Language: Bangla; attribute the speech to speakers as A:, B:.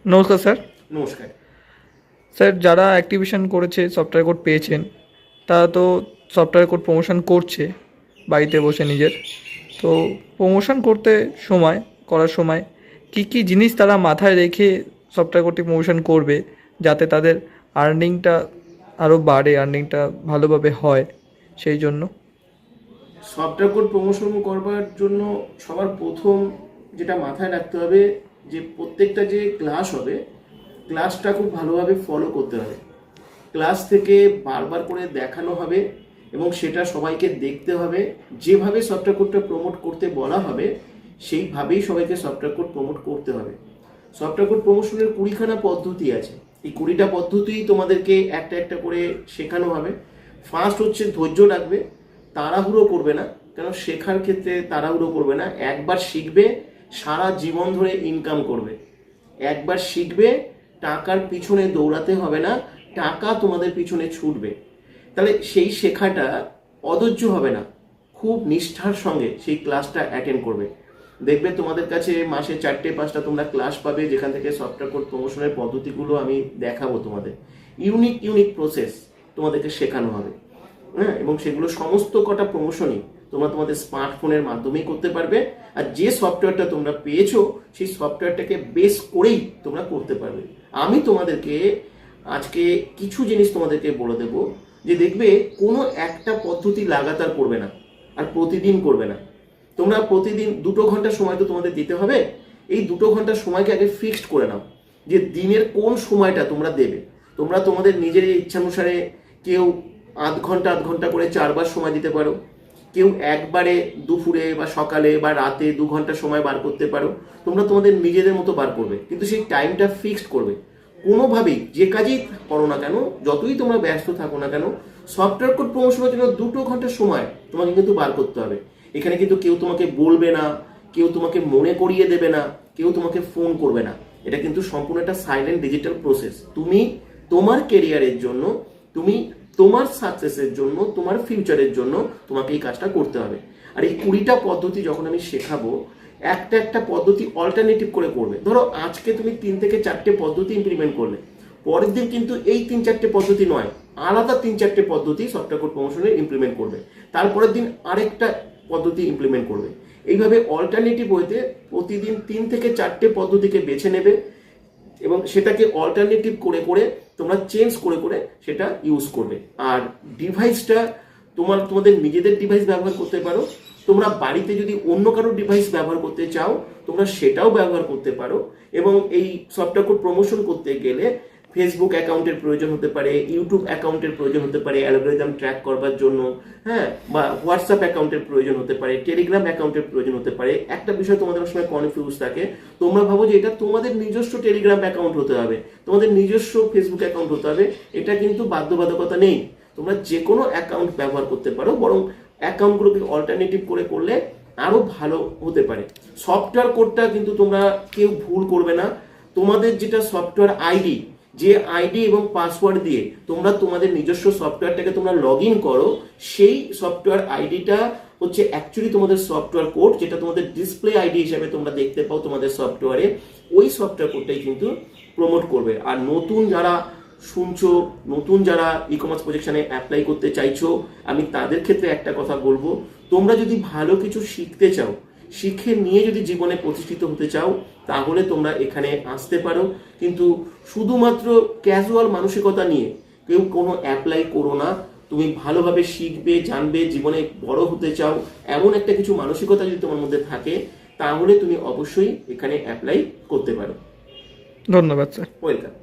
A: নমস্কার স্যার।
B: নমস্কার।
A: স্যার, যারা অ্যাক্টিভেশন করেছে, সফটওয়্যার কোড পেয়েছেন, তারা তো সফটওয়্যার কোড প্রমোশন করছে বাড়িতে বসে নিজের। তো প্রমোশন করার সময় কি কি জিনিস তারা মাথায় রেখে সফটওয়্যার কোডটি প্রমোশন করবে, যাতে তাদের আর্নিংটা আরও বাড়ে, আর্নিংটা ভালোভাবে হয়, সেই জন্য।
B: সফটওয়্যার কোড প্রমোশন করবার জন্য সবার প্রথম যেটা মাথায় রাখতে হবে, যে প্রত্যেকটা যে ক্লাস হবে, ক্লাসটা খুব ভালোভাবে ফলো করতে হবে। ক্লাস থেকে বারবার করে দেখানো হবে এবং সেটা সবাইকে দেখতে হবে। যেভাবে সফটওয়্যার কোডটা প্রমোট করতে বলা হবে সেইভাবেই সবাইকে সফটওয়্যার কোড প্রমোট করতে হবে। সফটওয়্যার কোড প্রমোশনের 20খানা পদ্ধতি আছে। এই 20টা পদ্ধতি তোমাদেরকে একটা একটা করে শেখানো হবে। ফার্স্ট হচ্ছে ধৈর্য রাখবে, তাড়াহুড়ো করবে না, কেন শেখার ক্ষেত্রে তাড়াহুড়ো করবে না। একবার শিখবে, সারা জীবন ধরে ইনকাম করবে। একবার শিখবে, টাকার পিছনে দৌড়াতে হবে না, টাকা তোমাদের পিছনে ছুটবে। তাহলে সেই শেখাটা অধৈর্য হবে না, খুব নিষ্ঠার সঙ্গে সেই ক্লাসটা অ্যাটেন্ড করবে। দেখবে তোমাদের কাছে মাসে 4-5টা তোমরা ক্লাস পাবে, যেখান থেকে সফটওয়্যার কোড প্রমোশনের পদ্ধতিগুলো আমি দেখাবো তোমাদের। ইউনিক ইউনিক প্রসেস তোমাদেরকে শেখানো হবে। হ্যাঁ, এবং সেগুলো সমস্ত কটা প্রমোশনই তোমরা তোমাদের স্মার্টফোনের মাধ্যমেই করতে পারবে। আর যে সফটওয়্যারটা তোমরা পেয়েছো সেই সফটওয়্যারটাকে বেস করেই তোমরা করতে পারবে। আমি তোমাদেরকে আজকে কিছু জিনিস তোমাদেরকে বলে দেবো, যে দেখবে কোনো একটা পদ্ধতি লাগাতার করবে না আর প্রতিদিন করবে না। তোমরা প্রতিদিন 2 ঘন্টা সময় তো তোমাদের দিতে হবে। এই 2 ঘন্টা সময়কে আগে ফিক্সড করে নাও, যে দিনের কোন সময়টা তোমরা দেবে। তোমরা তোমাদের নিজের ইচ্ছানুসারে কেউ আধ ঘন্টা করে 4বার সময় দিতে পারো, কেউ একবারে দুপুরে বা সকালে বা রাতে 2 ঘন্টা সময় বার করতে পারো। তোমরা তোমাদের নিজেদের মতো বার করবে, কিন্তু সেই টাইমটা ফিক্সড করবে। কোনোভাবেই যে কাজই করো না কেন, যতই তোমরা ব্যস্ত থাকো না কেন, সফটওয়্যার কোড প্রমোশনের জন্য 2 ঘন্টা সময় তোমাকে কিন্তু বার করতে হবে। এখানে কিন্তু কেউ তোমাকে বলবে না, কেউ তোমাকে মনে করিয়ে দেবে না, কেউ তোমাকে ফোন করবে না। এটা কিন্তু সম্পূর্ণ একটা সাইলেন্ট ডিজিটাল প্রসেস। তুমি তোমার কেরিয়ারের জন্য, তুমি তোমার সাকসেসের জন্য, তোমার ফিউচারের জন্য তোমাকে এই কাজটা করতে হবে। আর এই 20টা পদ্ধতি যখন আমি শেখাবো, একটা একটা পদ্ধতি অল্টারনেটিভ করে করবে। ধরো আজকে তুমি 3 থেকে 4টে পদ্ধতি ইমপ্লিমেন্ট করলে, পরের দিন কিন্তু এই 3-4টে পদ্ধতি নয়, আলাদা 3-4টে পদ্ধতি সফটওয়্যার কোড প্রমোশনে ইমপ্লিমেন্ট করবে। তারপরের দিন আরেকটা পদ্ধতি ইমপ্লিমেন্ট করবে। এইভাবে অল্টারনেটিভ ওয়েতে প্রতিদিন 3 থেকে 4টে পদ্ধতিকে বেছে নেবে এবং সেটাকে অল্টারনেটিভ করে করে তোমরা চেঞ্জ করে করে সেটা ইউজ করবে। আর ডিভাইসটা তোমাদের নিজেদের ডিভাইস ব্যবহার করতে পারো। তোমরা বাড়িতে যদি অন্য কারো ডিভাইস ব্যবহার করতে চাও, তোমরা সেটাও ব্যবহার করতে পারো। এবং এই সফটওয়্যার কোড প্রমোশন করতে গেলে ফেসবুক অ্যাকাউন্টের প্রয়োজন হতে পারে, ইউটিউব অ্যাকাউন্টের প্রয়োজন হতে পারে অ্যালগোরিদম ট্র্যাক করবার জন্য, হ্যাঁ, বা হোয়াটসঅ্যাপ অ্যাকাউন্টের প্রয়োজন হতে পারে, টেলিগ্রাম অ্যাকাউন্টের প্রয়োজন হতে পারে। একটা বিষয় তোমাদের সময় কনফিউজ থাকে, তোমরা ভাবো যে এটা তোমাদের নিজস্ব টেলিগ্রাম অ্যাকাউন্ট হতে হবে, তোমাদের নিজস্ব ফেসবুক অ্যাকাউন্ট হতে হবে। এটা কিন্তু বাধ্যবাধকতা নেই, তোমরা যে কোনো অ্যাকাউন্ট ব্যবহার করতে পারো। বরং অ্যাকাউন্টগুলোকে অল্টারনেটিভ করে করলে আরো ভালো হতে পারে। সফটওয়্যার কোডটা কিন্তু তোমরা কেউ ভুল করবে না। তোমাদের যেটা সফটওয়্যার আইডি, যে আইডি এবং পাসওয়ার্ড দিয়ে তোমরা তোমাদের নিজস্ব সফটওয়্যারটাকে তোমরা লগ ইন করো, সেই সফটওয়্যার আইডিটা হচ্ছে অ্যাকচুয়ালি তোমাদের সফটওয়্যার কোড, যেটা তোমাদের ডিসপ্লে আইডি হিসেবে তোমরা দেখতে পাও তোমাদের সফটওয়্যারে। ওই সফটওয়্যার কোডটাই কিন্তু প্রমোট করবে। আর নতুন যারা শুনছো, নতুন যারা ই কমার্স প্রজেকশনে অ্যাপ্লাই করতে চাইছো, আমি তাদের ক্ষেত্রে একটা কথা বলবো, তোমরা যদি ভালো কিছু শিখতে চাও, শিখে নিয়ে যদি জীবনে প্রতিষ্ঠিত হতে চাও, তাহলে তোমরা এখানে আসতে পারো। কিন্তু শুধুমাত্র ক্যাজুয়াল মানসিকতা নিয়ে কেউ কোনো অ্যাপ্লাই করো না। তুমি ভালোভাবে শিখবে, জানবে, জীবনে বড় হতে চাও, এমন একটা কিছু মানসিকতা যদি তোমার মধ্যে থাকে, তাহলে তুমি অবশ্যই এখানে অ্যাপ্লাই করতে পারো।
A: ধন্যবাদ স্যার।
B: ওয়েলকাম।